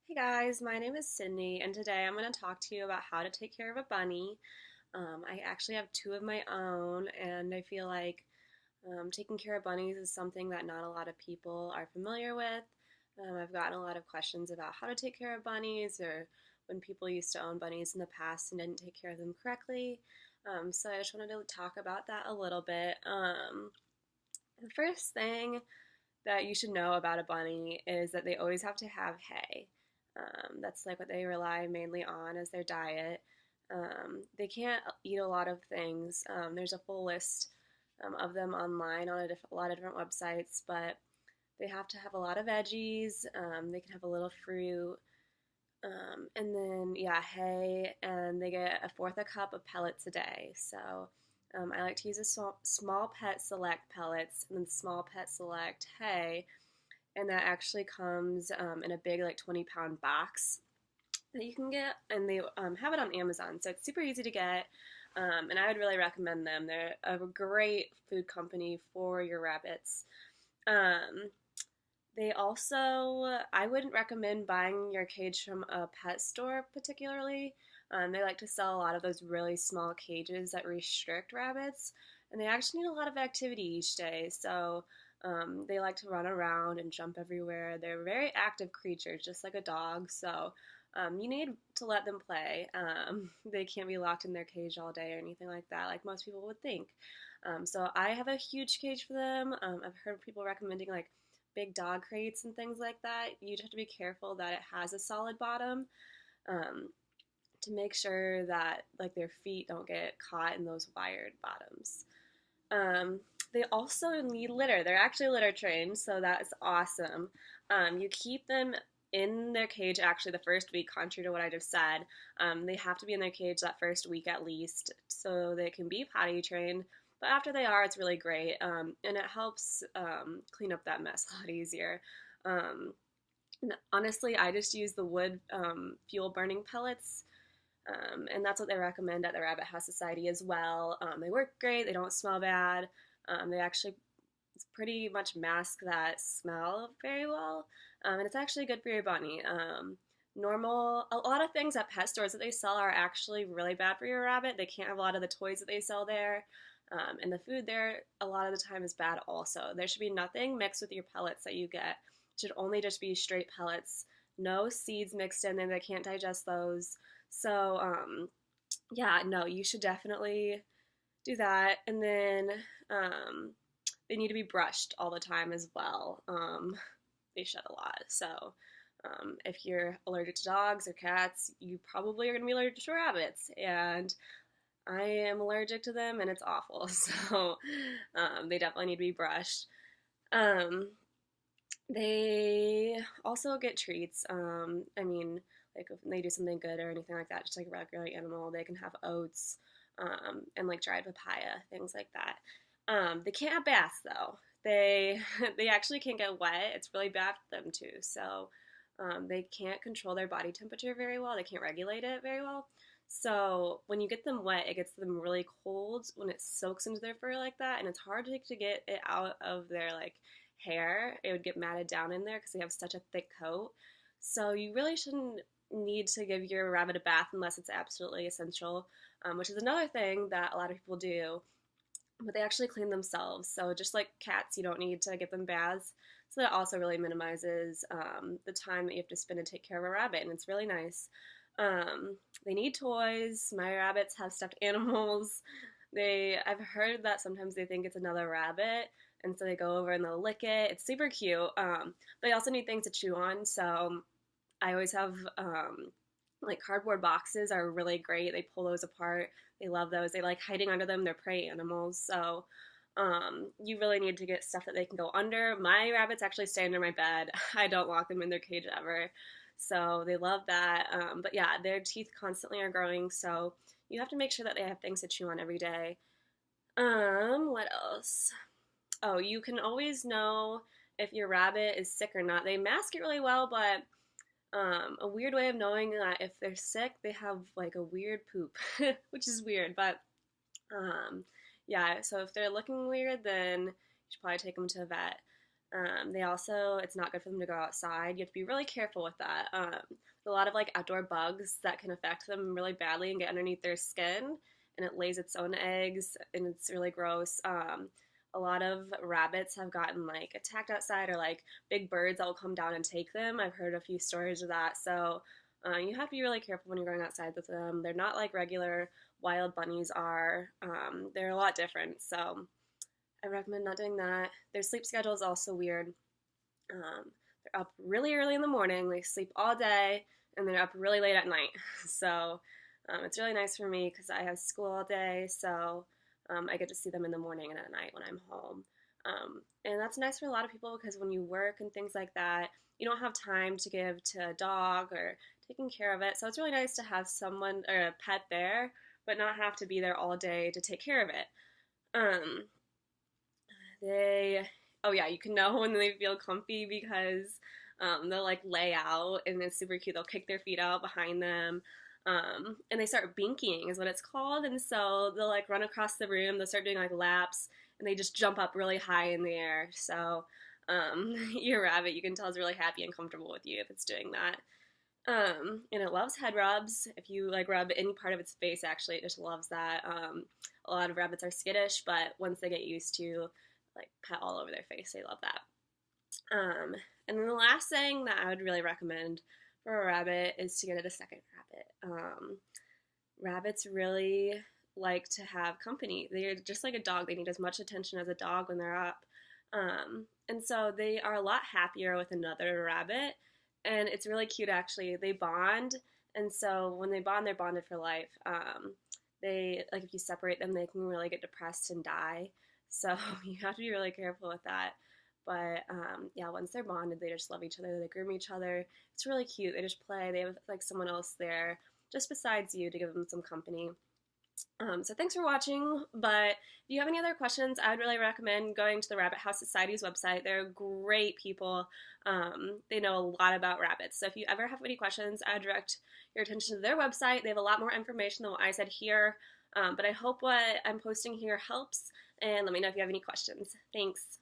Hey guys, my name is Sydney, and today I'm going to talk to you about how to take care of a bunny. I actually have two of my own, and I feel like taking care of bunnies is something that not a lot of people are familiar with. I've gotten a lot of questions about how to take care of bunnies, or when people used to own bunnies in the past and didn't take care of them correctly. So I just wanted to talk about that a little bit. The first thing that you should know about a bunny is that they always have to have hay. That's like what they rely mainly on as their diet. They can't eat a lot of things. There's a full list of them online on a lot of different websites, but they have to have a lot of veggies. They can have a little fruit, and then yeah, hay, and they get a fourth a cup of pellets a day. So I like to use a small pet select pellets and then small pet select hay, and that actually comes in a big like 20-pound box that you can get, and they have it on Amazon, so it's super easy to get. And I would really recommend them. They're a great food company for your rabbits. Um, they also, I wouldn't recommend buying your cage from a pet store particularly. They like to sell a lot of those really small cages that restrict rabbits, and they actually need a lot of activity each day. So they like to run around and jump everywhere. They're very active creatures, just like a dog. So you need to let them play. They can't be locked in their cage all day or anything like that, like most people would think. So I have a huge cage for them. I've heard people recommending like big dog crates and things like that. You just have to be careful that it has a solid bottom, um, to make sure that like their feet don't get caught in those wired bottoms. They also need litter. They're actually litter trained, so that is awesome. You keep them in their cage actually the first week, contrary to what I just said. They have to be in their cage that first week at least so they can be potty trained. But after they are, it's really great, and it helps clean up that mess a lot easier. Um, Honestly, I just use the wood fuel burning pellets, and that's what they recommend at the Rabbit House Society as well. They work great, they don't smell bad. They actually pretty much mask that smell very well, and it's actually good for your bunny. A lot of things at pet stores that they sell are actually really bad for your rabbit. They can't have a lot of the toys that they sell there, and the food there a lot of the time is bad also. There should be nothing mixed with your pellets that you get. It should only just be straight pellets, no seeds mixed in there. They can't digest those. So yeah, no, you should definitely do that. And then they need to be brushed all the time as well. They shed a lot. So if you're allergic to dogs or cats, you probably are going to be allergic to rabbits. And I am allergic to them, and it's awful. So they definitely need to be brushed. Um, they also get treats. I mean, like if they do something good or anything like that, just like a regular animal, they can have oats, and like dried papaya, things like that. They can't have baths though. They they actually can't get wet. It's really bad for them too. So they can't control their body temperature very well. They can't regulate it very well. So when you get them wet, it gets them really cold when it soaks into their fur like that, and it's hard to get it out of their like hair. It would get matted down in there because they have such a thick coat. So you really shouldn't need to give your rabbit a bath unless it's absolutely essential, which is another thing that a lot of people do, but they actually clean themselves. So just like cats, you don't need to get them baths. So that also really minimizes the time that you have to spend to take care of a rabbit, and it's really nice. They need toys. My rabbits have stuffed animals. I've heard that sometimes they think it's another rabbit, and so they go over and they'll lick it. It's super cute. But they also need things to chew on. So I always have like cardboard boxes are really great. They pull those apart. They love those. They like hiding under them. They're prey animals. So you really need to get stuff that they can go under. My rabbits actually stay under my bed. I don't lock them in their cage ever. So they love that. But yeah, their teeth constantly are growing. So you have to make sure that they have things to chew on every day. What else? Oh, you can always know if your rabbit is sick or not. They mask it really well, but a weird way of knowing that if they're sick, they have like a weird poop, which is weird. But um, yeah, so if they're looking weird, then you should probably take them to a vet. It's not good for them to go outside. You have to be really careful with that. A lot of like outdoor bugs that can affect them really badly and get underneath their skin, and it lays its own eggs, and it's really gross. A lot of rabbits have gotten like attacked outside, or like big birds that will come down and take them. I've heard a few stories of that. So you have to be really careful when you're going outside with them. They're not like regular wild bunnies are. They're a lot different. So I recommend not doing that. Their sleep schedule is also weird. They're up really early in the morning. They sleep all day, and they're up really late at night. So it's really nice for me because I have school all day. So I get to see them in the morning and at night when I'm home. And that's nice for a lot of people because when you work and things like that, you don't have time to give to a dog or taking care of it. So it's really nice to have someone or a pet there, but not have to be there all day to take care of it. Um, they, oh yeah, you can know when they feel comfy because they'll like lay out and it's super cute. They'll kick their feet out behind them. And they start binkying is what it's called. And so they'll like run across the room. They'll start doing like laps and they just jump up really high in the air. So your rabbit, you can tell, is really happy and comfortable with you if it's doing that. And it loves head rubs. If you like rub any part of its face, actually, it just loves that. A lot of rabbits are skittish, but once they get used to like pet all over their face, they love that. And then the last thing that I would really recommend for a rabbit is to get it a second rabbit. Rabbits really like to have company. They're just like a dog. They need as much attention as a dog when they're up. And so they are a lot happier with another rabbit. And it's really cute, actually. They bond. And so when they bond, they're bonded for life. They, like, if you separate them, they can really get depressed and die. So you have to be really careful with that. But yeah, once they're bonded, they just love each other. They groom each other. It's really cute. They just play. They have like someone else there just besides you to give them some company. So thanks for watching, but if you have any other questions, I would really recommend going to the Rabbit House Society's website. They're great people. They know a lot about rabbits. So if you ever have any questions, I would direct your attention to their website. They have a lot more information than what I said here, but I hope what I'm posting here helps, and let me know if you have any questions. Thanks.